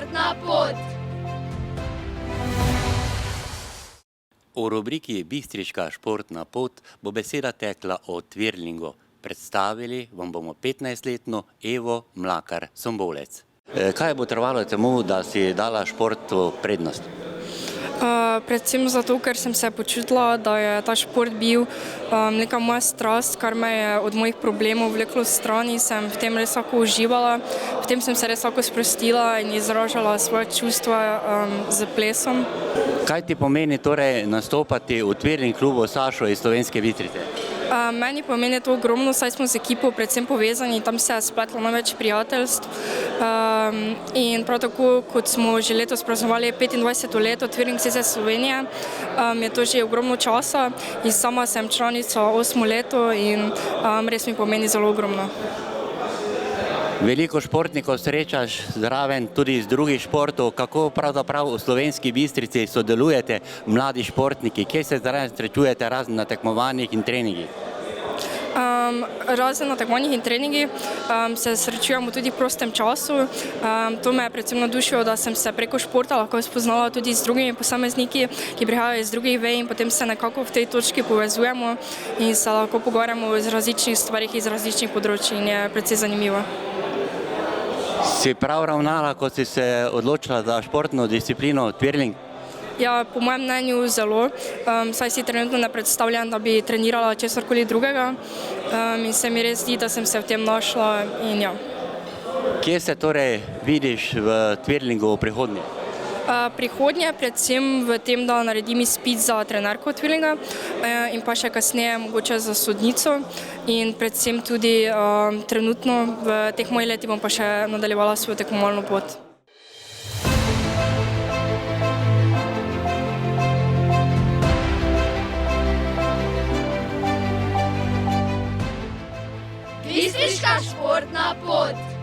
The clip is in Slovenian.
športna pot. V rubriki Bistriška športna pot bo beseda tekla o twirlingu. Predstavili vam bomo 15-letno Evo Mlakar-Sombolec. Kaj bo trvalo temu, da si dala športu prednost? Predvsem zato, ker sem se počutila, da je ta šport bil neka moja strast, kar me je od mojih problemov vleklo stran in sem v tem res lahko uživala. V tem sem se res lahko sprostila in izražala svoje čustva z plesom. Kaj ti pomeni torej nastopati v twirling klubu Sašo iz Slovenske Bistrice? Meni pomeni to ogromno, saj smo z ekipo predvsem povezani, tam se je spletlo največ prijateljstv. In prav tako, kot smo že letos praznovali 25. leto Twirling zveze Slovenije, je to že ogromno časa in sama sem članica 8. leto in res mi pomeni zelo ogromno. Veliko športnikov srečaš zraven tudi iz drugih športov. Kako pravzaprav v Slovenski Bistrici sodelujete mladi športniki? Kje se zraven srečujete razen na tekmovanjih in treningih? Razen na tekmovanjih in treningih se srečujemo tudi v prostem času. To me je predvsem navdušilo, da sem se preko športa lahko spoznala tudi z drugimi posamezniki, ki prihajajo iz drugih vej in potem se nekako v tej točki povezujemo in se lahko pogovarjamo z različnih stvarih iz različnih področij in je precej zanimivo. Si prav ravnala, ko si se odločila za športno disciplino twirling? Ja, po mojem mnenju zelo, saj si trenutno ne predstavljam, da bi trenirala česarkoli drugega in se mi res zdi, da sem se v tem našla in ja. Kje se torej vidiš v twirlingu v prihodnje? Prihodnje predvsem v tem, da naredim izpit za trenerko twirlinga in pa še kasneje mogoče za sodnico in predvsem tudi trenutno v teh mojih letih bom pa še nadaljevala svojo tekmovalno pot. Bistriška športna pot.